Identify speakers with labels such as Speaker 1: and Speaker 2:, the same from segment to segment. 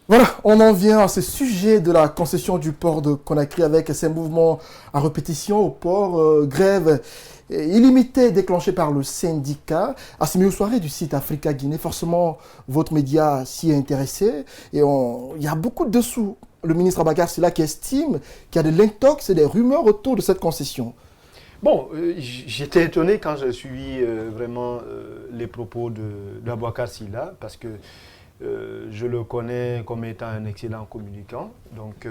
Speaker 1: Voilà, on en vient à ce sujet de la concession du port de Conakry avec ces mouvements à répétition au port, grève illimitée déclenchée par le syndicat. Assimi Soirée du site Africa Guinée, forcément votre média s'y est intéressé et il y a beaucoup de dessous. Le ministre Abakar Silla qui estime qu'il y a de l'intox et des rumeurs autour de cette concession.
Speaker 2: Bon, j'étais étonné quand j'ai suivi vraiment les propos d'Aboubacar Silla parce que je le connais comme étant un excellent communicant, donc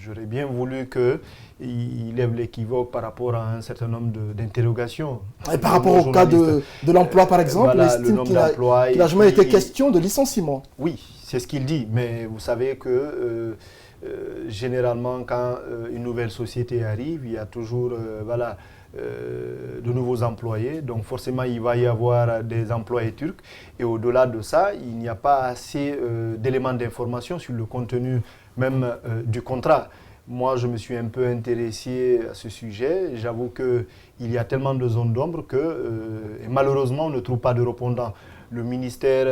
Speaker 2: j'aurais bien voulu qu'il lève l'équivoque par rapport à un certain nombre d'interrogations.
Speaker 1: Et par rapport au cas de l'emploi, par exemple,
Speaker 2: voilà,
Speaker 1: il estime qu'il n'a jamais été question de licenciement.
Speaker 2: Oui, c'est ce qu'il dit, mais vous savez que généralement quand une nouvelle société arrive, il y a toujours voilà, de nouveaux employés, donc forcément il va y avoir des employés turcs et au-delà de ça, il n'y a pas assez d'éléments d'information sur le contenu même du contrat. Moi, je me suis un peu intéressé à ce sujet. J'avoue qu'il y a tellement de zones d'ombre que malheureusement, on ne trouve pas de répondant. Le ministère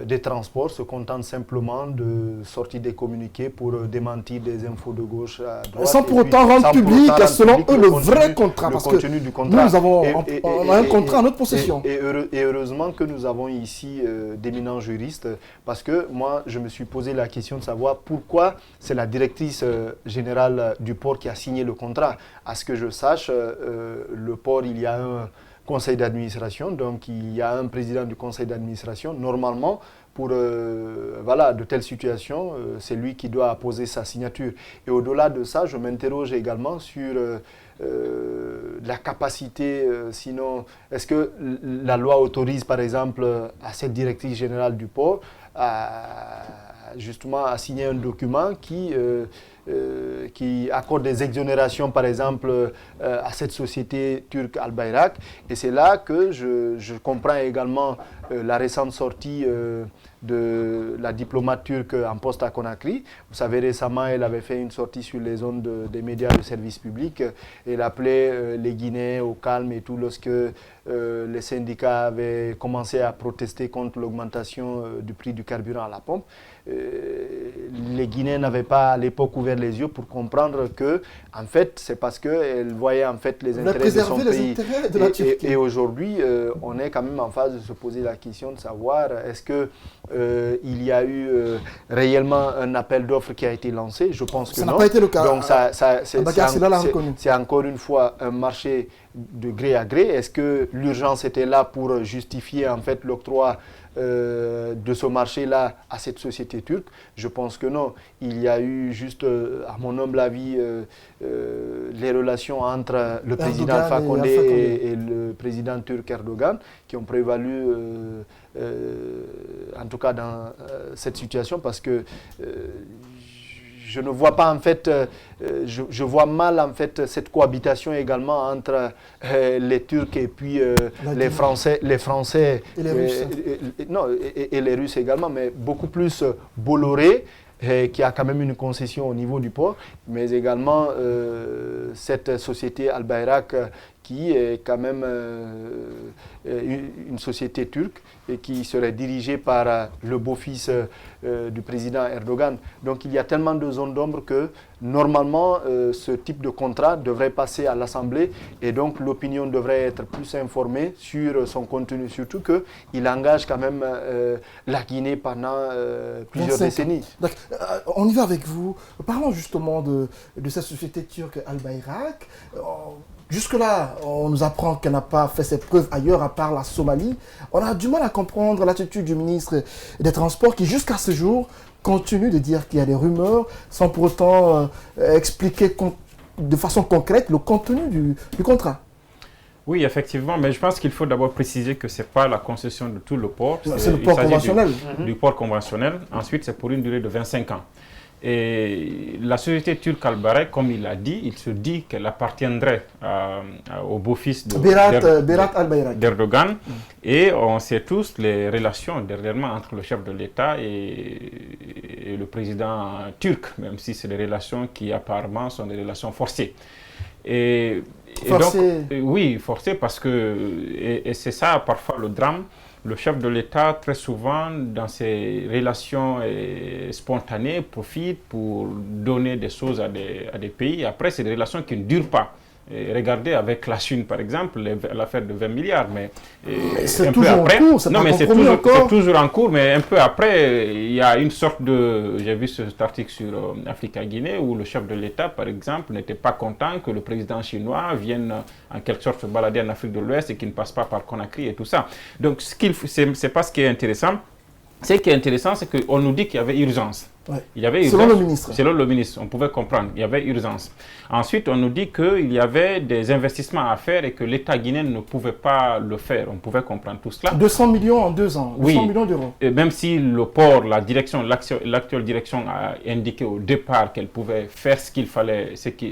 Speaker 2: des Transports se contente simplement de sortir des communiqués pour démentir des infos de gauche à droite.
Speaker 1: Sans pour autant rendre public, selon eux, le vrai contrat. Parce que nous avons un contrat en notre possession.
Speaker 2: Et heureusement que nous avons ici d'éminents juristes, parce que moi, je me suis posé la question de savoir pourquoi c'est la directrice générale du port qui a signé le contrat. À ce que je sache, le port, il y a un conseil d'administration, donc il y a un président du conseil d'administration. Normalement, pour voilà, de telles situations, c'est lui qui doit apposer sa signature. Et au-delà de ça, je m'interroge également sur la capacité, sinon, est-ce que la loi autorise par exemple à cette directrice générale du port justement à signer un document qui accorde des exonérations, par exemple, à cette société turque Al Bayrak. Et c'est là que je comprends également la récente sortie de la diplomate turque en poste à Conakry. Vous savez, récemment, elle avait fait une sortie sur les ondes des médias de service public. Elle appelait les Guinéens au calme et tout lorsque les syndicats avaient commencé à protester contre l'augmentation du prix du carburant à la pompe. Les Guinéens n'avaient pas à l'époque ouvert les yeux pour comprendre que, en fait, c'est parce qu'elle voyait en fait les intérêts de son pays.
Speaker 1: De la Turquie.
Speaker 2: Et aujourd'hui, on est quand même en phase de se poser la question de savoir est-ce que il y a eu réellement un appel d'offres qui a été lancé. Je pense que non.
Speaker 1: Ça n'a pas été le cas.
Speaker 2: Donc c'est encore une fois un marché de gré à gré. Est-ce que l'urgence était là pour justifier en fait l'octroi de ce marché-là à cette société turque? Je pense que non. Il y a eu juste, à mon humble avis, les relations entre le président Alpha Condé et le président turc Erdogan qui ont prévalu, en tout cas dans cette situation, parce que je ne vois pas en fait, je vois mal en fait cette cohabitation également entre les Turcs et puis les Français
Speaker 1: et les Russes.
Speaker 2: Et les Russes également, mais beaucoup plus Bolloré, qui a quand même une concession au niveau du port, mais également cette société Al Bayrak qui est quand même une société turque et qui serait dirigée par le beau-fils du président Erdogan. Donc il y a tellement de zones d'ombre que normalement ce type de contrat devrait passer à l'Assemblée et donc l'opinion devrait être plus informée sur son contenu, surtout qu'il engage quand même la Guinée pendant plusieurs décennies.
Speaker 1: On y va avec vous. Parlons justement de cette société turque Al Bayrak. Jusque-là, on nous apprend qu'elle n'a pas fait ses preuves ailleurs à part la Somalie. On a du mal à comprendre l'attitude du ministre des Transports qui, jusqu'à ce jour, continue de dire qu'il y a des rumeurs sans pour autant expliquer de façon concrète le contenu du contrat.
Speaker 3: Oui, effectivement, mais je pense qu'il faut d'abord préciser que ce n'est pas la concession de tout le port.
Speaker 1: C'est le port conventionnel.
Speaker 3: Du port conventionnel. Ensuite, c'est pour une durée de 25 ans. Et la société turque Al Bayrak, comme il l'a dit, il se dit qu'elle appartiendrait au beau-fils d'Erdogan. Et on sait tous les relations dernièrement entre le chef de l'État et le président turc, même si c'est des relations qui apparemment sont des relations forcées.
Speaker 1: Forcées.
Speaker 3: Oui, forcées parce que, et c'est ça parfois le drame, le chef de l'État, très souvent, dans ses relations spontanées, profite pour donner des choses à des pays. Après, c'est des relations qui ne durent pas. Et regardez avec la Chine, par exemple, l'affaire de 20 milliards. Mais
Speaker 1: c'est toujours en cours, c'est
Speaker 3: toujours en cours, mais un peu après, il y a une sorte de... J'ai vu cet article sur Africa-Guinée où le chef de l'État, par exemple, n'était pas content que le président chinois vienne en quelque sorte se balader en Afrique de l'Ouest et qu'il ne passe pas par Conakry et tout ça. Donc, c'est pas ce qui est intéressant. Ce qui est intéressant, c'est qu'on nous dit qu'il y avait urgence.
Speaker 1: Ouais.
Speaker 3: Il y avait urgence.
Speaker 1: Selon le ministre.
Speaker 3: Selon le ministre, on pouvait comprendre. Il y avait urgence. Ensuite, on nous dit qu'il y avait des investissements à faire et que l'État guinéen ne pouvait pas le faire. On pouvait comprendre tout cela.
Speaker 1: 200 millions en 2 ans. 200 millions d'euros.
Speaker 3: Et même si le port, l'actuelle direction a indiqué au départ qu'elle pouvait faire ce qu'il fallait, c'est que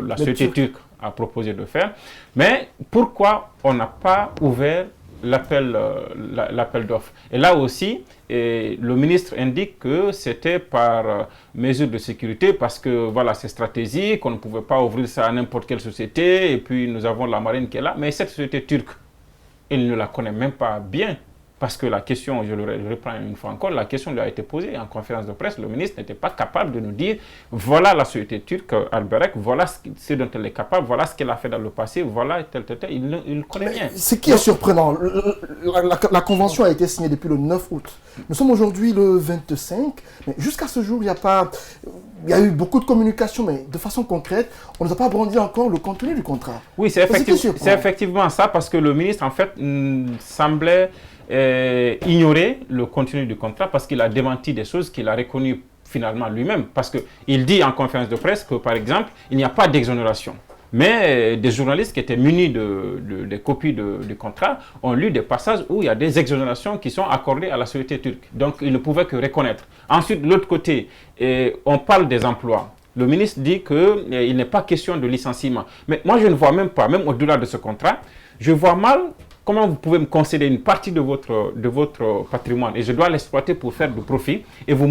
Speaker 3: la société turque a proposé de faire. Mais pourquoi on n'a pas ouvert l'appel d'offres? Et là aussi, le ministre indique que c'était par mesure de sécurité parce que voilà, c'est stratégique, on ne pouvait pas ouvrir ça à n'importe quelle société, et puis nous avons la marine qui est là. Mais cette société turque, il ne la connaît même pas bien. Parce que la question, je le reprends une fois encore, la question lui a été posée en conférence de presse. Le ministre n'était pas capable de nous dire voilà la société turque, Albayrak, voilà ce dont elle est capable, voilà ce qu'elle a fait dans le passé, voilà tel. Il le connaît bien.
Speaker 1: Ce qui est surprenant, la convention a été signée depuis le 9 août. Nous sommes aujourd'hui le 25, mais jusqu'à ce jour, il y a eu beaucoup de communication, mais de façon concrète, on ne nous a pas brandi encore le contenu du contrat.
Speaker 3: Oui, c'est effectivement ça, parce que le ministre, en fait, semblait ignorer le contenu du contrat parce qu'il a démenti des choses qu'il a reconnues finalement lui-même. Parce qu'il dit en conférence de presse que, par exemple, il n'y a pas d'exonération. Mais des journalistes qui étaient munis des copies du contrat ont lu des passages où il y a des exonérations qui sont accordées à la société turque. Donc, ils ne pouvaient que reconnaître. Ensuite, de l'autre côté, on parle des emplois. Le ministre dit qu'il n'est pas question de licenciement. Mais moi, je ne vois même pas, même au-delà de ce contrat, je vois mal comment vous pouvez me concéder une partie de votre patrimoine et je dois l'exploiter pour faire du profit et vous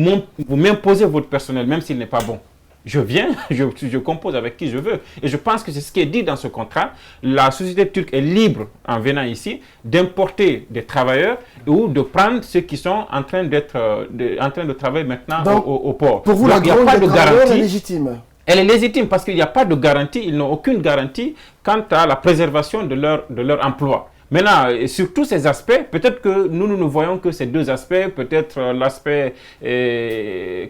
Speaker 3: m'imposez votre personnel, même s'il n'est pas bon. Je viens, je compose avec qui je veux. Et je pense que c'est ce qui est dit dans ce contrat. La société turque est libre, en venant ici, d'importer des travailleurs ou de prendre ceux qui sont en train de travailler maintenant au port.
Speaker 1: Pour vous,
Speaker 3: donc,
Speaker 1: la grande déclaration est légitime.
Speaker 3: Elle est légitime parce qu'il n'y a pas de garantie, ils n'ont aucune garantie quant à la préservation de leur emploi. Maintenant, sur tous ces aspects, peut-être que nous ne voyons que ces deux aspects, peut-être l'aspect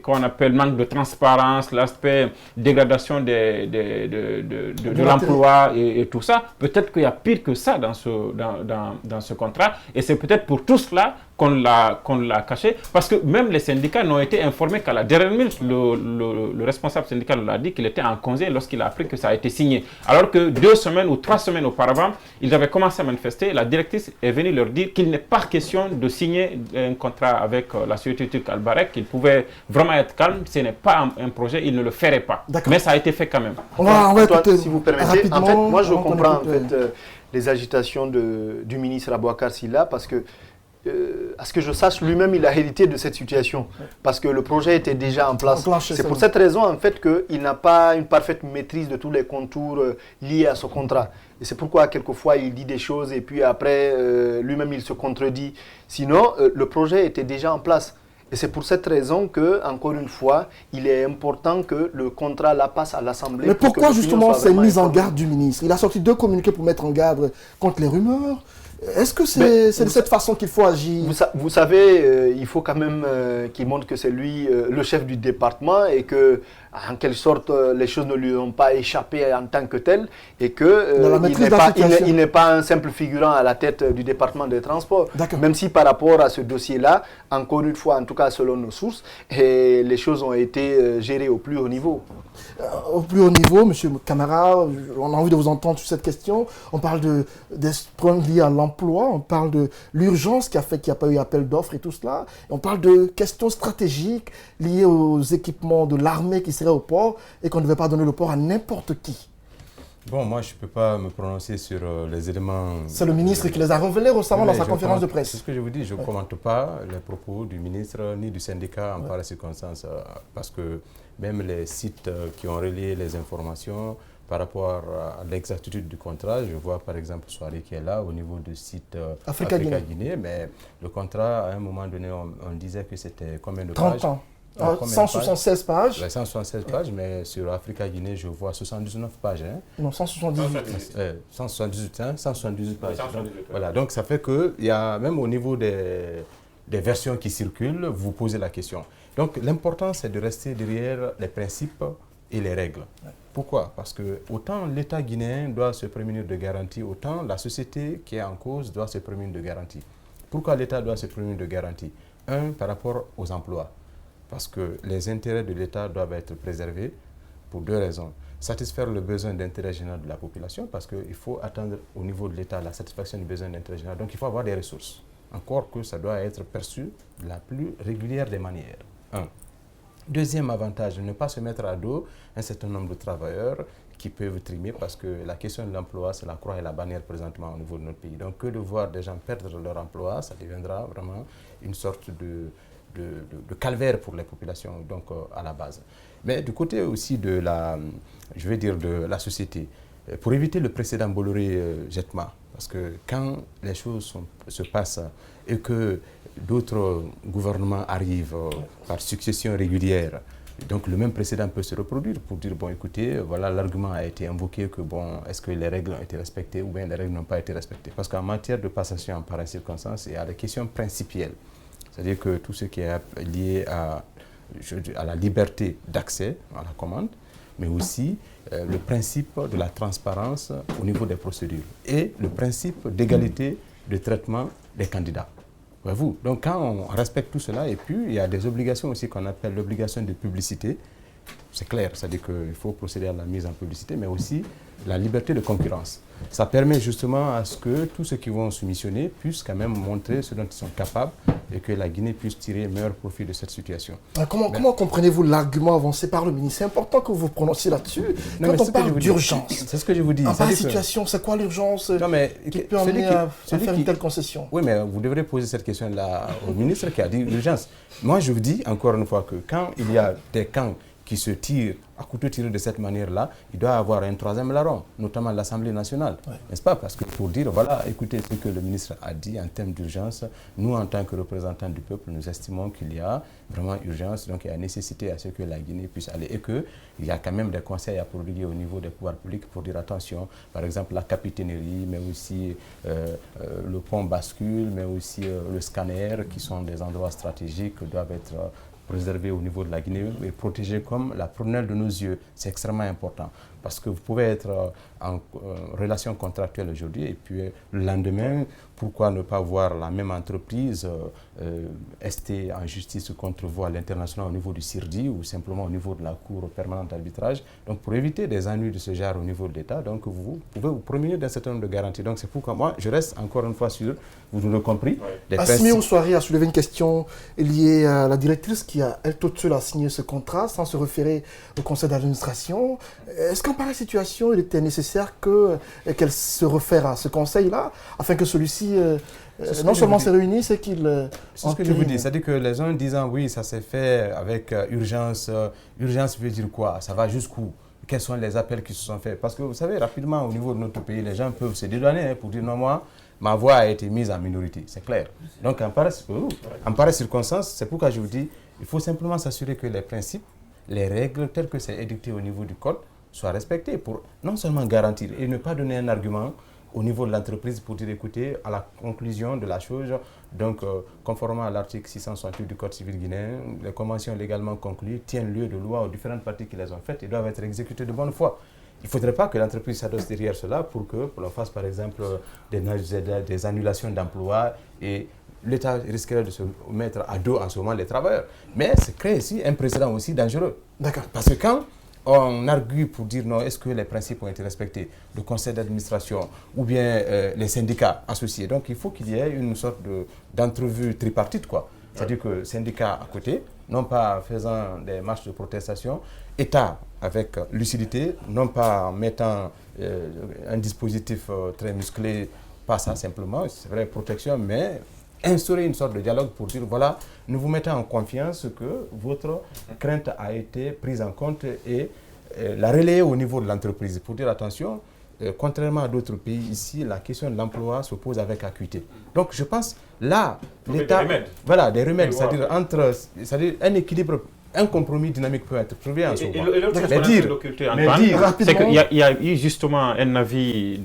Speaker 3: qu'on appelle manque de transparence, l'aspect dégradation de l'emploi et tout ça. Peut-être qu'il y a pire que ça dans ce contrat. Et c'est peut-être pour tout cela qu'on l'a caché. Parce que même les syndicats n'ont été informés qu'à la dernière minute, le responsable syndical l'a dit qu'il était en congé lorsqu'il a appris que ça a été signé. Alors que 2 semaines ou 3 semaines auparavant, ils avaient commencé à manifester. La directrice est venue leur dire qu'il n'est pas question de signer un contrat avec la société turque Albayrak, qu'il pouvait vraiment être calme. Ce n'est pas un projet, il ne le ferait pas. Mais ça a été fait quand même.
Speaker 1: On va écouter,
Speaker 2: si vous permettez, en fait, moi je comprends les agitations du ministre Aboubacar Sylla parce que à ce que je sache, lui-même, il a hérité de cette situation parce que le projet était déjà en place. C'est pour cette raison, en fait, qu'il n'a pas une parfaite maîtrise de tous les contours liés à ce contrat. Et c'est pourquoi, quelquefois, il dit des choses et puis après, lui-même, il se contredit. Sinon, le projet était déjà en place. Et c'est pour cette raison que, encore une fois, il est important que le contrat la passe à l'Assemblée.
Speaker 1: Mais pourquoi justement cette mise en garde du ministre? Il a sorti 2 communiqués pour mettre en garde contre les rumeurs. Est-ce que c'est de cette façon qu'il faut agir?
Speaker 2: Vous savez, il faut quand même qu'il montre que c'est lui le chef du département et que, en quelque sorte, les choses ne lui ont pas échappé en tant que tel et qu'il n'est pas un simple figurant à la tête du département des transports. Même si par rapport à ce dossier-là, encore une fois, en tout cas selon nos sources, les choses ont été gérées au plus haut niveau.
Speaker 1: Au plus haut niveau, M. Camara, on a envie de vous entendre sur cette question. On parle des problèmes liés à l'emploi, on parle de l'urgence qui a fait qu'il n'y a pas eu appel d'offres et tout cela. Et on parle de questions stratégiques liées aux équipements de l'armée qui seraient au port et qu'on ne devait pas donner le port à n'importe qui.
Speaker 4: Bon, moi, je ne peux pas me prononcer sur les éléments...
Speaker 1: C'est le ministre qui les a révélés récemment dans sa conférence de presse.
Speaker 4: C'est ce que je vous dis, je ne commente pas les propos du ministre ni du syndicat en pareille circonstance parce que même les sites qui ont relayé les informations par rapport à l'exactitude du contrat. Je vois par exemple Soirée qui est là au niveau du site Africa-Guinée, mais le contrat, à un moment donné, on disait que c'était combien de
Speaker 1: 30
Speaker 4: pages?
Speaker 1: 30 ans. 176 pages.
Speaker 4: 176 pages, mais sur Africa-Guinée, je vois 79 pages. Hein.
Speaker 1: Non, 178.
Speaker 4: 178, hein, 178 pages.
Speaker 3: 178,
Speaker 4: donc, voilà, donc ça fait qu'il y a, même au niveau des versions qui circulent, vous posez la question. Donc l'important, c'est de rester derrière les principes et les règles. Pourquoi? Parce que autant l'État guinéen doit se prémunir de garanties, autant la société qui est en cause doit se prémunir de garanties. Pourquoi l'État doit se prémunir de garanties? Un, par rapport aux emplois. Parce que les intérêts de l'État doivent être préservés pour deux raisons. Satisfaire le besoin d'intérêt général de la population, parce qu'il faut attendre au niveau de l'État la satisfaction du besoin d'intérêt général. Donc il faut avoir des ressources. Encore que ça doit être perçu de la plus régulière des manières. Un. Deuxième avantage, ne pas se mettre à dos un certain nombre de travailleurs qui peuvent trimer, parce que la question de l'emploi, c'est la croix et la bannière présentement au niveau de notre pays. Donc que de voir des gens perdre leur emploi, ça deviendra vraiment une sorte de calvaire pour les populations, donc à la base. Mais du côté aussi de la, je vais dire, de la société, pour éviter le précédent Bolloré-Jetma, parce que quand les choses se passent et que d'autres gouvernements arrivent par succession régulière, donc le même précédent peut se reproduire pour dire, bon écoutez, voilà, l'argument a été invoqué que, bon, est-ce que les règles ont été respectées ou bien les règles n'ont pas été respectées? Parce qu'en matière de passation en pareille circonstance, il y a des questions principielles. C'est-à-dire que tout ce qui est lié à la liberté d'accès à la commande, mais aussi le principe de la transparence au niveau des procédures et le principe d'égalité de traitement des candidats. Voyez-vous? Donc quand on respecte tout cela, et puis il y a des obligations aussi qu'on appelle l'obligation de publicité, c'est clair, c'est-à-dire qu'il faut procéder à la mise en publicité, mais aussi la liberté de concurrence. Ça permet justement à ce que tous ceux qui vont soumissionner puissent quand même montrer ce dont ils sont capables et que la Guinée puisse tirer meilleur profit de cette situation.
Speaker 1: Comment comprenez-vous l'argument avancé par le ministre? C'est important que vous vous prononciez là-dessus. Quand on parle d'urgence,
Speaker 4: c'est ce que je vous dis.
Speaker 1: En pareille situation, c'est quoi l'urgence qui peut amener à faire une telle concession?
Speaker 4: Oui, mais vous devrez poser cette question-là au ministre qui a dit urgence. Moi, je vous dis encore une fois que quand il y a des camps qui se tirent à couteau tiré de cette manière-là, il doit y avoir un troisième larron, notamment l'Assemblée nationale. Ouais. N'est-ce pas? Parce que pour dire, voilà, écoutez ce que le ministre a dit en termes d'urgence, nous, en tant que représentants du peuple, nous estimons qu'il y a vraiment urgence, donc il y a nécessité à ce que la Guinée puisse aller et qu'il y a quand même des conseils à prodiguer au niveau des pouvoirs publics pour dire attention, par exemple la capitainerie, mais aussi le pont bascule, mais aussi le scanner, qui sont des endroits stratégiques, doivent être préservés au niveau de la Guinée et protégés comme la prunelle de nos yeux. C'est extrêmement important parce que vous pouvez être en relation contractuelle aujourd'hui et puis le lendemain, pourquoi ne pas voir la même entreprise rester en justice contre vous à l'international au niveau du CIRDI ou simplement au niveau de la Cour permanente d'arbitrage. Donc pour éviter des ennuis de ce genre au niveau de l'État, donc vous pouvez vous promener d'un certain nombre de garanties. Donc c'est pourquoi moi je reste encore une fois sur, vous l'avez compris,
Speaker 1: des Assimi Ouattara a soulevé une question liée à la directrice qui a elle toute seule a signé ce contrat sans se référer au conseil d'administration. Est-ce qu'en pareille situation il était nécessaire qu'elle se réfère à ce conseil-là afin que celui-ci non seulement se réunisse et qu'il...
Speaker 4: C'est ce que je vous dis, c'est-à-dire que les gens disant oui, ça s'est fait avec urgence. Urgence veut dire quoi? Ça va jusqu'où? Quels sont les appels qui se sont faits? Parce que vous savez, rapidement, au niveau de notre pays, les gens peuvent se dédouaner pour dire non, moi, ma voix a été mise en minorité, c'est clair. Donc en pareille circonstance, c'est pourquoi je vous dis, il faut simplement s'assurer que les principes, les règles telles que c'est édicté au niveau du code soient respectées pour non seulement garantir et ne pas donner un argument au niveau de l'entreprise pour dire écoutez, à la conclusion de la chose, donc conformément à l'article 668 du Code civil guinéen, les conventions légalement conclues tiennent lieu de loi aux différentes parties qui les ont faites et doivent être exécutées de bonne foi. Il ne faudrait pas que l'entreprise s'adosse derrière cela pour l'on fasse par exemple des annulations d'emplois et l'État risquerait de se mettre à dos en ce moment les travailleurs. Mais c'est créer ici un précédent aussi dangereux.
Speaker 1: D'accord.
Speaker 4: Parce que quand on argue pour dire non, est-ce que les principes ont été respectés, le conseil d'administration ou bien les syndicats associés. Donc il faut qu'il y ait une sorte d'entrevue tripartite, quoi. C'est-à-dire que syndicats à côté, non pas faisant des marches de protestation, État avec lucidité, non pas en mettant un dispositif très musclé, pas ça simplement, c'est vrai, protection, mais instaurer une sorte de dialogue pour dire voilà, nous vous mettons en confiance que votre crainte a été prise en compte et la relayer au niveau de l'entreprise pour dire attention, contrairement à d'autres pays, ici, la question de l'emploi se pose avec acuité. Donc, je pense, là, l'État... Voilà, des remèdes, c'est-à-dire un équilibre, un compromis dynamique peut être trouvé en ce moment.
Speaker 3: C'est qu'il y a eu justement un avis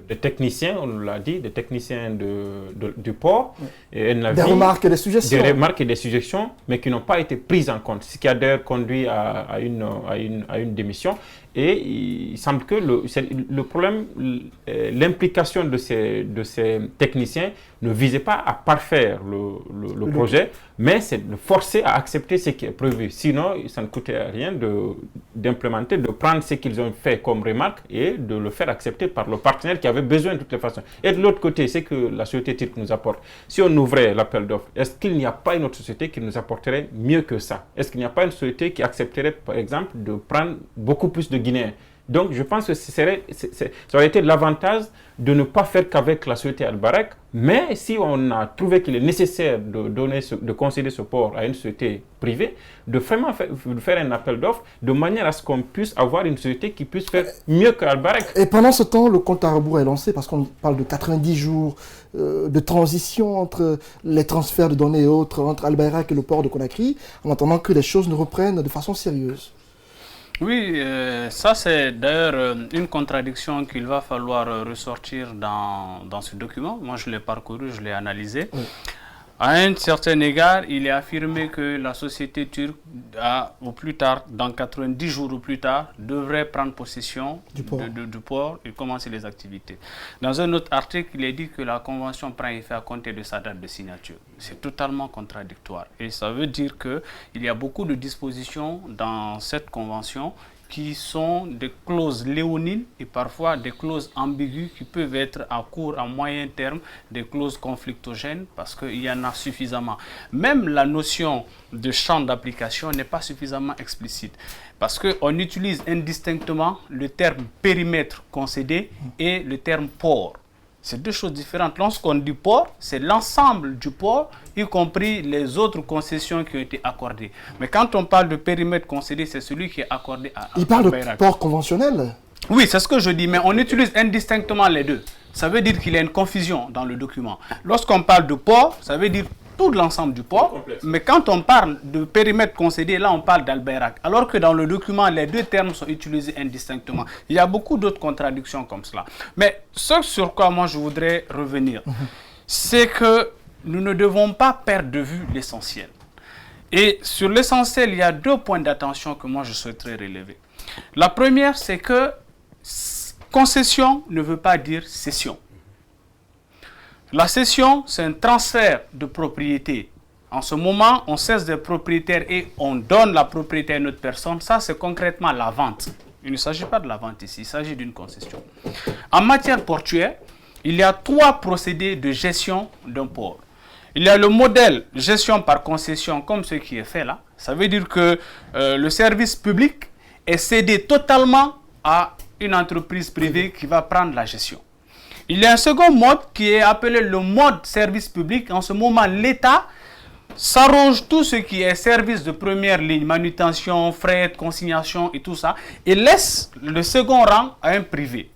Speaker 3: des techniciens, on l'a dit, des techniciens du port. Et un avis,
Speaker 1: des remarques et des suggestions.
Speaker 3: Des remarques et des suggestions, mais qui n'ont pas été prises en compte, ce qui a d'ailleurs conduit à une démission. Et il semble que le problème, l'implication de ces techniciens ne visait pas à parfaire le projet, mais c'est de forcer à accepter ce qui est prévu. Sinon, ça ne coûtait rien d'implémenter, de prendre ce qu'ils ont fait comme remarque et de le faire accepter par le partenaire qui avait besoin de toutes les façons. Et de l'autre côté, c'est que la société turque nous apporte. Si on ouvrait l'appel d'offres, est-ce qu'il n'y a pas une autre société qui nous apporterait mieux que ça? Est-ce qu'il n'y a pas une société qui accepterait, par exemple, de prendre beaucoup plus de Guinéens? Donc, je pense que ça aurait été l'avantage de ne pas faire qu'avec la société Al-Barrak, mais si on a trouvé qu'il est nécessaire de concéder ce port à une société privée, de vraiment faire un appel d'offres de manière à ce qu'on puisse avoir une société qui puisse faire mieux qu'Al-Barrak.
Speaker 1: Et pendant ce temps, le compte à rebours est lancé parce qu'on parle de 90 jours de transition entre les transferts de données et autres, entre Al-Barrak et le port de Conakry, en attendant que les choses ne reprennent de façon sérieuse.
Speaker 5: Oui, ça c'est d'ailleurs une contradiction qu'il va falloir ressortir dans ce document. Moi je l'ai parcouru, je l'ai analysé. Oui. À un certain égard, il est affirmé que la société turque, au plus tard, dans 90 jours ou plus tard, devrait prendre possession du port et commencer les activités. Dans un autre article, il est dit que la convention prend effet à compter de sa date de signature. C'est totalement contradictoire. Et ça veut dire qu'il y a beaucoup de dispositions dans cette convention qui sont des clauses léonines et parfois des clauses ambiguës qui peuvent être à court, à moyen terme, des clauses conflictogènes parce qu'il y en a suffisamment. Même la notion de champ d'application n'est pas suffisamment explicite parce qu'on utilise indistinctement le terme périmètre concédé et le terme port. C'est deux choses différentes. Lorsqu'on dit port, c'est l'ensemble du port, y compris les autres concessions qui ont été accordées. Mais quand on parle de périmètre concédé, c'est celui qui est accordé à
Speaker 1: Il parle de port conventionnel.
Speaker 5: Oui, c'est ce que je dis, mais on utilise indistinctement les deux. Ça veut dire qu'il y a une confusion dans le document. Lorsqu'on parle de port, ça veut dire tout l'ensemble du port, mais quand on parle de périmètre concédé, là on parle d'Al-Bayrak, alors que dans le document, les deux termes sont utilisés indistinctement. Il y a beaucoup d'autres contradictions comme cela. Mais ce sur quoi moi je voudrais revenir, c'est que nous ne devons pas perdre de vue l'essentiel. Et sur l'essentiel, il y a deux points d'attention que moi je souhaiterais relever. La première, c'est que concession ne veut pas dire cession. La cession, c'est un transfert de propriété. En ce moment, on cesse d'être propriétaire et on donne la propriété à une autre personne. Ça, c'est concrètement la vente. Il ne s'agit pas de la vente ici, il s'agit d'une concession. En matière portuaire, il y a trois procédés de gestion d'un port. Il y a le modèle gestion par concession, comme ce qui est fait là. Ça veut dire que le service public est cédé totalement à une entreprise privée qui va prendre la gestion. Il y a un second mode qui est appelé le mode service public. En ce moment, l'État s'arroge tout ce qui est service de première ligne, manutention, fret, consignation et tout ça, et laisse le second rang à un privé.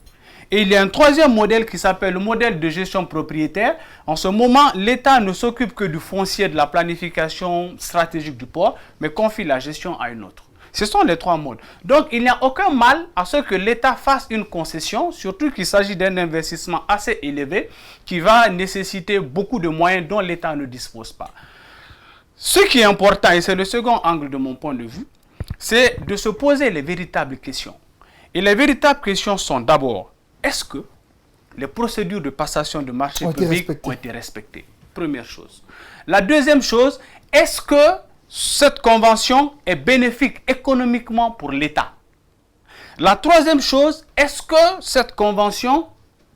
Speaker 5: Et il y a un troisième modèle qui s'appelle le modèle de gestion propriétaire. En ce moment, l'État ne s'occupe que du foncier, de la planification stratégique du port, mais confie la gestion à une autre. Ce sont les trois modes. Donc, il n'y a aucun mal à ce que l'État fasse une concession, surtout qu'il s'agit d'un investissement assez élevé qui va nécessiter beaucoup de moyens dont l'État ne dispose pas. Ce qui est important, et c'est le second angle de mon point de vue, c'est de se poser les véritables questions. Et les véritables questions sont d'abord, est-ce que les procédures de passation de marché public ont été respectées? Première chose. La deuxième chose, est-ce que cette convention est bénéfique économiquement pour l'État? La troisième chose, est-ce que cette convention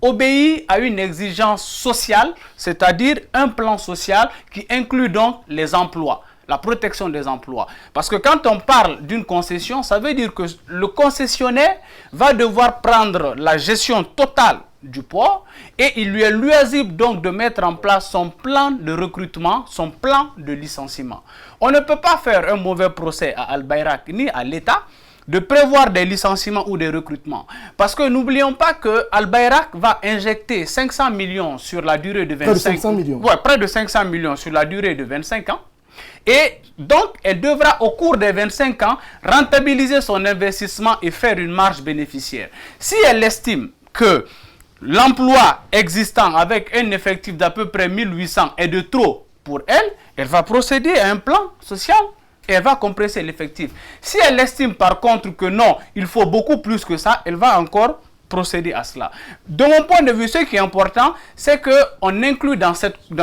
Speaker 5: obéit à une exigence sociale, c'est-à-dire un plan social qui inclut donc les emplois, la protection des emplois? Parce que quand on parle d'une concession, ça veut dire que le concessionnaire va devoir prendre la gestion totale du port et il lui est loisible donc de mettre en place son plan de recrutement, son plan de licenciement. On ne peut pas faire un mauvais procès à Al-Bayrak ni à l'État de prévoir des licenciements ou des recrutements. Parce que n'oublions pas que Al Bayrak va injecter 500 millions sur la durée de 25 ans.
Speaker 1: Près de 500 millions.
Speaker 5: Ouais, près de 500 millions sur la durée de 25 ans. Et donc, elle devra, au cours des 25 ans, rentabiliser son investissement et faire une marge bénéficiaire. Si elle estime que l'emploi existant avec un effectif d'à peu près 1800 est de trop pour elle, elle va procéder à un plan social et elle va compresser l'effectif. Si elle estime par contre que non, il faut beaucoup plus que ça, elle va encore procéder à cela. De mon point de vue, ce qui est important, c'est qu'on inclut dans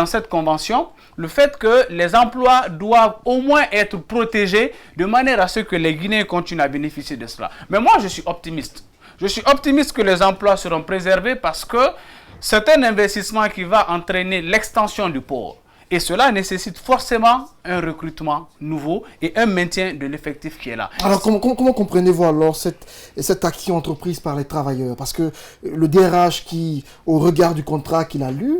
Speaker 5: cette convention le fait que les emplois doivent au moins être protégés de manière à ce que les Guinéens continuent à bénéficier de cela. Mais moi, je suis optimiste. Je suis optimiste que les emplois seront préservés parce que c'est un investissement qui va entraîner l'extension du port. Et cela nécessite forcément un recrutement nouveau et un maintien de l'effectif qui est là.
Speaker 1: Alors, comment comprenez-vous alors cette action entreprise par les travailleurs? Parce que le DRH qui, au regard du contrat qu'il a lu,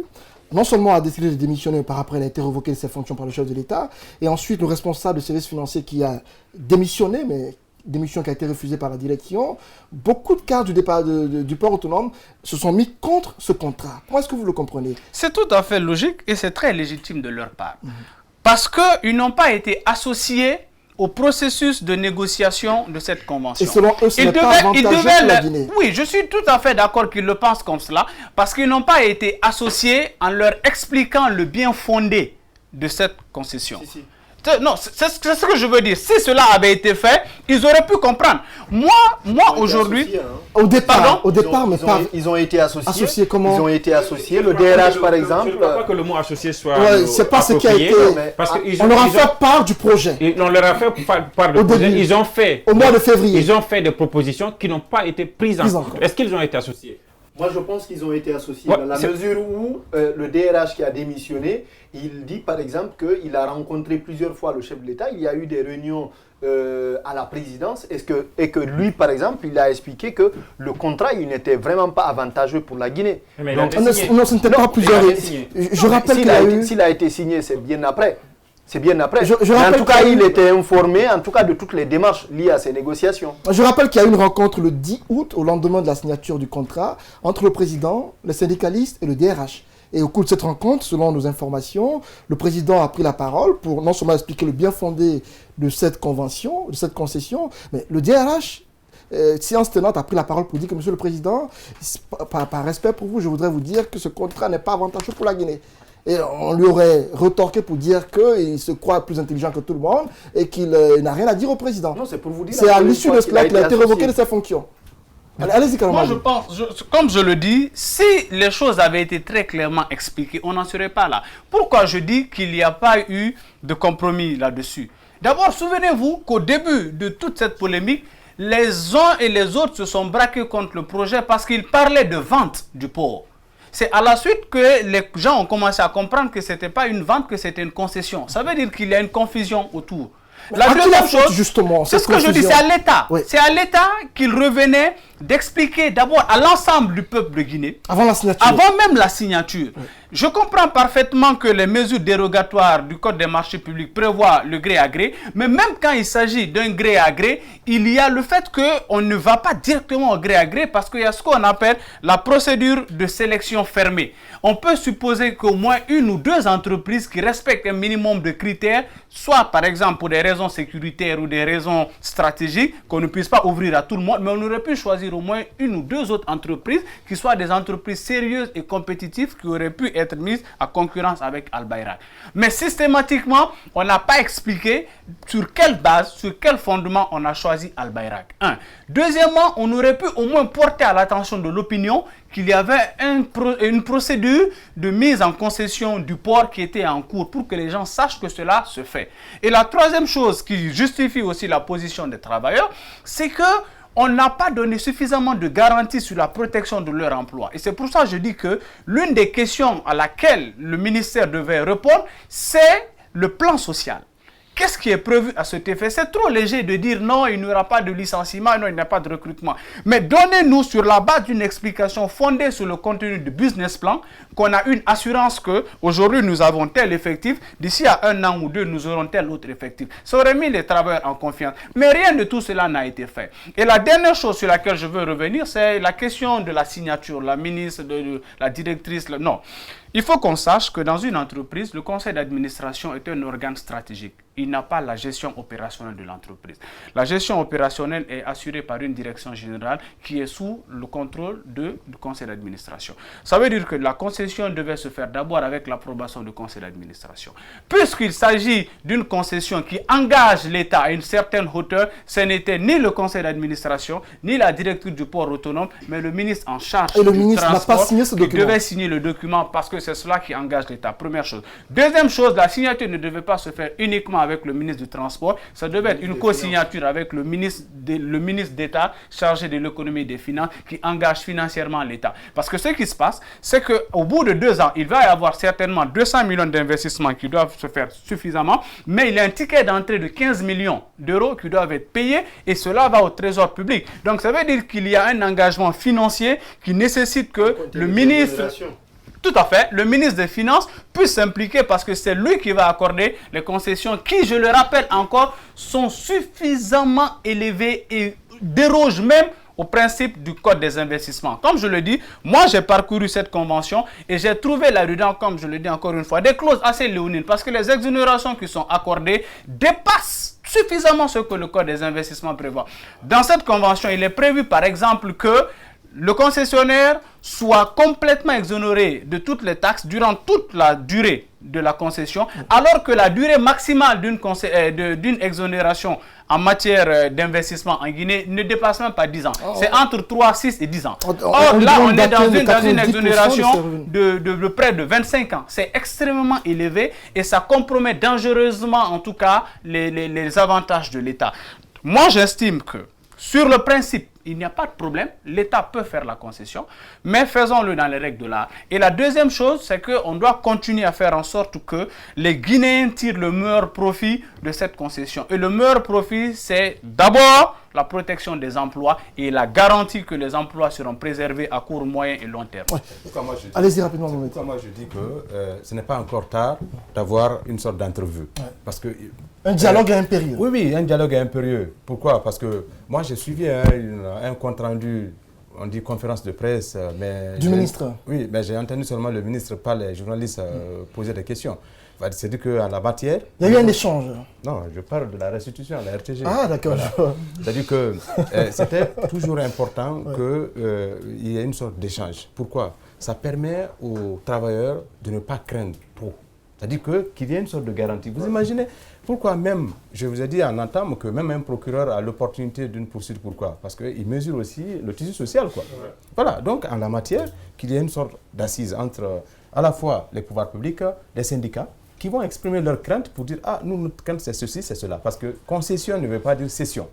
Speaker 1: non seulement a décidé de démissionner, par après il a été révoqué de ses fonctions par le chef de l'État, et ensuite le responsable de service financier qui a démissionné, mais démission qui a été refusée par la direction, beaucoup de cadres du départ du port autonome se sont mis contre ce contrat. Comment est-ce que vous le comprenez?
Speaker 5: C'est tout à fait logique et c'est très légitime de leur part. Parce qu'ils n'ont pas été associés au processus de négociation de cette convention.
Speaker 1: Et selon eux, ce n'est pas avantageux pour la Guinée.
Speaker 5: Oui, je suis tout à fait d'accord qu'ils le pensent comme cela, parce qu'ils n'ont pas été associés en leur expliquant le bien fondé de cette concession. Non, c'est ce que je veux dire. Si cela avait été fait, ils auraient pu comprendre. Moi aujourd'hui...
Speaker 1: Au départ,
Speaker 2: ils ont été associés.
Speaker 1: Associés comment?
Speaker 2: Ils ont été associés. Le DRH, par exemple...
Speaker 3: Je ne crois pas que le mot associé soit
Speaker 1: c'est pas ce qui a été... On leur a fait part du projet.
Speaker 3: On leur a fait part du projet. Ils ont fait...
Speaker 1: Au mois de février.
Speaker 3: Ils ont fait des propositions qui n'ont pas été prises en compte. Est-ce qu'ils ont été associés?
Speaker 2: Moi, je pense qu'ils ont été associés dans la mesure où le DRH qui a démissionné, il dit par exemple qu'il a rencontré plusieurs fois le chef de l'État. Il y a eu des réunions à la présidence et que lui, par exemple, il a expliqué que le contrat, il n'était vraiment pas avantageux pour la Guinée.
Speaker 3: Mais
Speaker 1: non, ce n'était pas plusieurs... Je rappelle qu'il a eu...
Speaker 2: S'il a été signé, c'est bien après. C'est bien après.
Speaker 1: En
Speaker 2: tout cas, il était informé en tout cas de toutes les démarches liées à ces négociations.
Speaker 1: Je rappelle qu'il y a eu une rencontre le 10 août, au lendemain de la signature du contrat, entre le président, les syndicalistes et le DRH. Et au cours de cette rencontre, selon nos informations, le président a pris la parole pour non seulement expliquer le bien fondé de cette convention, de cette concession, mais le DRH, séance tenante, a pris la parole pour dire que, Monsieur le Président, par respect pour vous, je voudrais vous dire que ce contrat n'est pas avantageux pour la Guinée. Et on lui aurait retorqué pour dire qu'il se croit plus intelligent que tout le monde et qu'il n'a rien à dire au président.
Speaker 2: Non, c'est pour vous dire.
Speaker 1: C'est à l'issue de cela qu'il a été révoqué de ses fonctions. Allez-y,
Speaker 5: Moi, je pense, comme je le dis, si les choses avaient été très clairement expliquées, on n'en serait pas là. Pourquoi je dis qu'il n'y a pas eu de compromis là-dessus? D'abord, souvenez-vous qu'au début de toute cette polémique, les uns et les autres se sont braqués contre le projet parce qu'ils parlaient de vente du port. C'est à la suite que les gens ont commencé à comprendre que ce n'était pas une vente, que c'était une concession. Ça veut dire qu'il y a une confusion autour.
Speaker 1: La deuxième chose, justement,
Speaker 5: c'est ce que je dis, c'est à l'État. Oui. C'est à l'État qu'il revenait d'expliquer d'abord à l'ensemble du peuple de Guinée.
Speaker 1: Avant la signature.
Speaker 5: Avant même la signature. Oui. Je comprends parfaitement que les mesures dérogatoires du Code des marchés publics prévoient le gré à gré, mais même quand il s'agit d'un gré à gré, il y a le fait qu'on ne va pas directement au gré à gré parce qu'il y a ce qu'on appelle la procédure de sélection fermée. On peut supposer qu'au moins une ou deux entreprises qui respectent un minimum de critères, soit par exemple pour des raisons sécuritaires ou des raisons stratégiques, qu'on ne puisse pas ouvrir à tout le monde, mais on aurait pu choisir au moins une ou deux autres entreprises qui soient des entreprises sérieuses et compétitives qui auraient pu être mises à concurrence avec Al Bayrak. Mais systématiquement, on n'a pas expliqué sur quelle base, sur quel fondement on a choisi Al Bayrak. Deuxièmement, on aurait pu au moins porter à l'attention de l'opinion qu'il y avait une procédure de mise en concession du port qui était en cours pour que les gens sachent que cela se fait. Et la troisième chose qui justifie aussi la position des travailleurs, c'est que on n'a pas donné suffisamment de garanties sur la protection de leur emploi. Et c'est pour ça que je dis que l'une des questions à laquelle le ministère devait répondre, c'est le plan social. Qu'est-ce qui est prévu à cet effet? C'est trop léger de dire non, il n'y aura pas de licenciement, non, il n'y a pas de recrutement. Mais donnez-nous sur la base d'une explication fondée sur le contenu du business plan, qu'on a une assurance que aujourd'hui nous avons tel effectif, d'ici à 1 an ou 2, nous aurons tel autre effectif. Ça aurait mis les travailleurs en confiance. Mais rien de tout cela n'a été fait. Et la dernière chose sur laquelle je veux revenir, c'est la question de la signature, la ministre, la directrice, non. Il faut qu'on sache que dans une entreprise, le conseil d'administration est un organe stratégique. Il n'a pas la gestion opérationnelle de l'entreprise. La gestion opérationnelle est assurée par une direction générale qui est sous le contrôle du conseil d'administration. Ça veut dire que la concession devait se faire d'abord avec l'approbation du conseil d'administration. Puisqu'il s'agit d'une concession qui engage l'État à une certaine hauteur, ce n'était ni le conseil d'administration, ni la directrice du port autonome, mais le ministre en charge du transport qui devait signer le document parce que c'est cela qui engage l'État. Première chose. Deuxième chose, la signature ne devait pas se faire uniquement avec le ministre du Transport, ça devait être une co-signature avec le ministre d'État chargé de l'économie et des finances qui engage financièrement l'État. Parce que ce qui se passe, c'est qu'au bout de 2 ans, il va y avoir certainement 200 millions d'investissements qui doivent se faire suffisamment, mais il y a un ticket d'entrée de 15 millions d'euros qui doivent être payés et cela va au trésor public. Donc ça veut dire qu'il y a un engagement financier qui nécessite que le ministre... Tout à fait. Le ministre des Finances puisse s'impliquer parce que c'est lui qui va accorder les concessions qui, je le rappelle encore, sont suffisamment élevées et dérogent même au principe du Code des investissements. Comme je le dis, moi j'ai parcouru cette convention et j'ai trouvé là-dedans, comme je le dis encore une fois, des clauses assez léonines parce que les exonérations qui sont accordées dépassent suffisamment ce que le Code des investissements prévoit. Dans cette convention, il est prévu par exemple que le concessionnaire soit complètement exonéré de toutes les taxes durant toute la durée de la concession, alors que la durée maximale d'une exonération en matière d'investissement en Guinée ne dépasse même pas 10 ans. C'est entre 3, 6 et 10 ans. Or, là, on est dans une exonération de près de 25 ans. C'est extrêmement élevé et ça compromet dangereusement, en tout cas, les avantages de l'État. Moi, j'estime que, sur le principe, il n'y a pas de problème, l'État peut faire la concession, mais faisons-le dans les règles de l'art. Et la deuxième chose, c'est qu'on doit continuer à faire en sorte que les Guinéens tirent le meilleur profit de cette concession. Et le meilleur profit, c'est d'abord la protection des emplois et la garantie que les emplois seront préservés à court, moyen et long terme.
Speaker 1: Ouais. Allez-y rapidement.
Speaker 4: Moi, je dis que ce n'est pas encore tard d'avoir une sorte d'entrevue. Ouais. Parce que
Speaker 1: un dialogue impérieux.
Speaker 4: Oui, un dialogue impérieux. Pourquoi? Parce que moi, j'ai suivi un compte rendu, on dit conférence de presse. Mais
Speaker 1: du ministre.
Speaker 4: Oui, mais j'ai entendu seulement le ministre par les journalistes poser des questions. C'est-à-dire qu'en la matière...
Speaker 1: Il y a eu un échange.
Speaker 4: Non, je parle de la restitution, la RTG.
Speaker 1: Ah, d'accord.
Speaker 4: Voilà. C'est-à-dire que c'était toujours important qu'il y ait une sorte d'échange. Pourquoi? Ça permet aux travailleurs de ne pas craindre trop. C'est-à-dire qu'il y ait une sorte de garantie. Vous imaginez pourquoi même, je vous ai dit en entame que même un procureur a l'opportunité d'une poursuite. Pourquoi? Parce qu'il mesure aussi le tissu social, quoi. Ouais. Voilà, donc en la matière, qu'il y ait une sorte d'assise entre à la fois les pouvoirs publics, les syndicats, qui vont exprimer leurs craintes pour dire « Ah, nous, notre crainte, c'est ceci, c'est cela ». Parce que concession ne veut pas dire cession.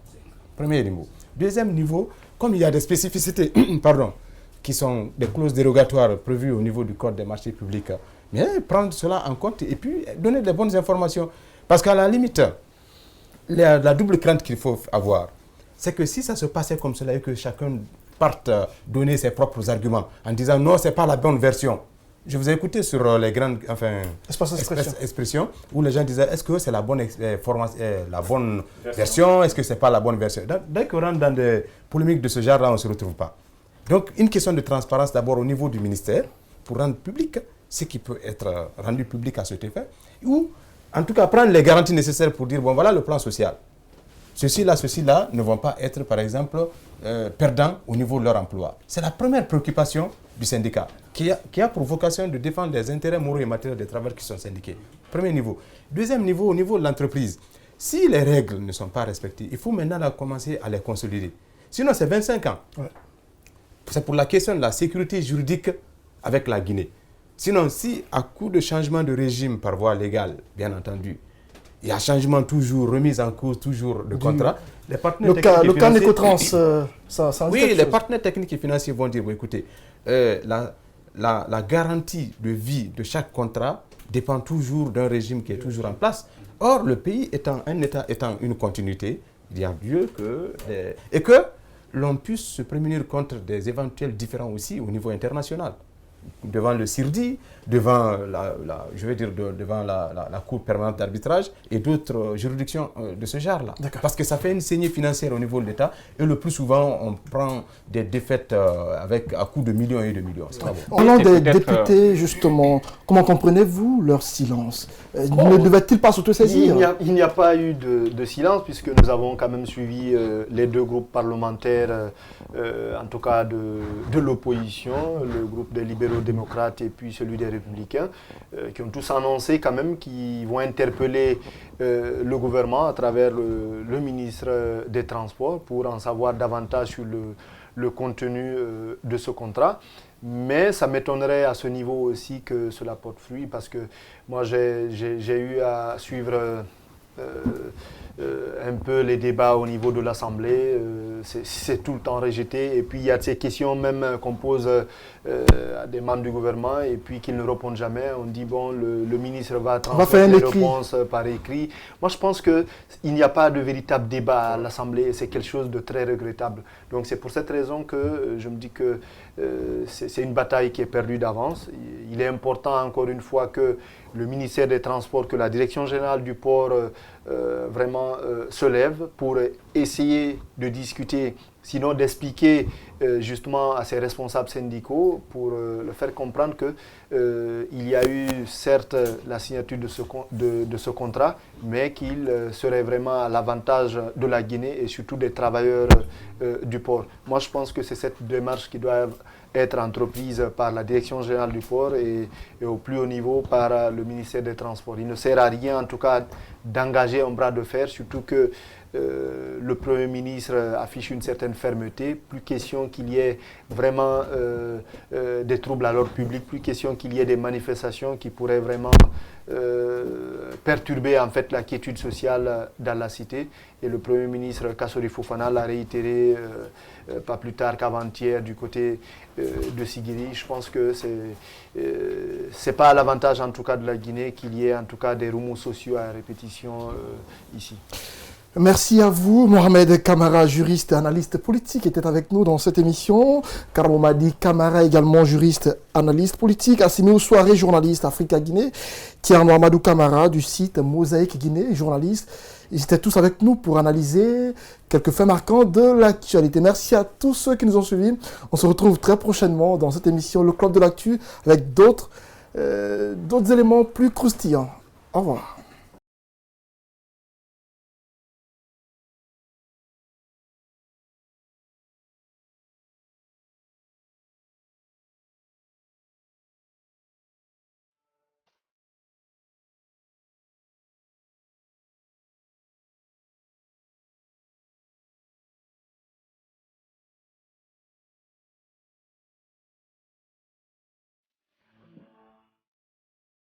Speaker 4: Premier niveau. Deuxième niveau, comme il y a des spécificités, qui sont des clauses dérogatoires prévues au niveau du Code des marchés publics, mais prendre cela en compte et puis donner des bonnes informations. Parce qu'à la limite, la double crainte qu'il faut avoir, c'est que si ça se passait comme cela et que chacun parte donner ses propres arguments en disant « Non, ce n'est pas la bonne version », je vous ai écouté sur les grandes expressions où les gens disaient est-ce que c'est la bonne version, est-ce que ce n'est pas la bonne version. Dès qu'on rentre dans des polémiques de ce genre-là, on ne se retrouve pas. Donc, une question de transparence d'abord au niveau du ministère pour rendre public ce qui peut être rendu public à cet effet, ou en tout cas prendre les garanties nécessaires pour dire bon voilà le plan social. Ceux-ci-là ne vont pas être par exemple perdants au niveau de leur emploi. C'est la première préoccupation du syndicat qui a pour vocation de défendre les intérêts moraux et matériels des travailleurs qui sont syndiqués. Premier niveau. Deuxième niveau, au niveau de l'entreprise. Si les règles ne sont pas respectées, il faut maintenant commencer à les consolider. Sinon, c'est 25 ans. Ouais. C'est pour la question de la sécurité juridique avec la Guinée. Sinon, si à coup de changement de régime par voie légale, bien entendu, il y a changement toujours, remise en cause toujours de contrat, les partenaires
Speaker 1: le cas Nécotrans,
Speaker 4: oui, les partenaires techniques et financiers vont dire, bon, écoutez, la garantie de vie de chaque contrat dépend toujours d'un régime qui est toujours en place. Or, le pays étant un État étant une continuité, il y a lieu et que l'on puisse se prémunir contre des éventuels différends aussi au niveau international. Devant le CIRDI, devant devant la Cour permanente d'arbitrage et d'autres juridictions de ce genre-là. Parce que ça fait une saignée financière au niveau de l'État et le plus souvent, on prend des défaites à coût de millions et de millions.
Speaker 1: Parlant des députés, justement, comment comprenez-vous leur silence? Ne devaient-ils pas s'autosaisir?
Speaker 2: Il n'y a pas eu de silence puisque nous avons quand même suivi les deux groupes parlementaires, en tout cas de l'opposition, le groupe des libéraux démocrates et puis celui des républicains, qui ont tous annoncé quand même qu'ils vont interpeller le gouvernement à travers le ministre des Transports pour en savoir davantage sur le contenu de ce contrat. Mais ça m'étonnerait à ce niveau aussi que cela porte fruit parce que moi j'ai eu à suivre un peu les débats au niveau de l'Assemblée, c'est tout le temps rejeté et puis il y a ces questions même qu'on pose à des membres du gouvernement et puis qu'ils ne répondent jamais. On dit bon, le ministre va transmettre les réponses par écrit. Moi je pense qu'il n'y a pas de véritable débat à l'Assemblée et c'est quelque chose de très regrettable. Donc c'est pour cette raison que je me dis que c'est une bataille qui est perdue d'avance. Il est important encore une fois que le ministère des Transports, que la Direction générale du port vraiment se lève pour essayer de discuter, sinon d'expliquer justement à ses responsables syndicaux pour leur faire comprendre qu'il y a eu certes la signature de ce contrat, mais qu'il serait vraiment à l'avantage de la Guinée et surtout des travailleurs du port. Moi je pense que c'est cette démarche qui doit être entreprise par la Direction générale du port et au plus haut niveau par le ministère des Transports. Il ne sert à rien en tout cas d'engager un bras de fer, surtout que le Premier ministre affiche une certaine fermeté. Plus question qu'il y ait vraiment des troubles à l'ordre public, plus question qu'il y ait des manifestations qui pourraient vraiment perturber en fait la quiétude sociale dans la cité. Et le Premier ministre Kassori Fofana l'a réitéré pas plus tard qu'avant-hier du côté de Sigiri. Je pense que c'est pas à l'avantage en tout cas de la Guinée qu'il y ait en tout cas des remous sociaux à répétition ici.
Speaker 1: Merci à vous, Mohamed Kamara, juriste et analyste politique, était avec nous dans cette émission. Karomadi Kamara, également juriste, analyste politique. Assimi Soirée, journaliste Africa Guinée. Thierno Amadou Kamara du site Mosaïque Guinée, journaliste. Ils étaient tous avec nous pour analyser quelques faits marquants de l'actualité. Merci à tous ceux qui nous ont suivis. On se retrouve très prochainement dans cette émission, le Club de l'actu, avec d'autres éléments plus croustillants. Au revoir.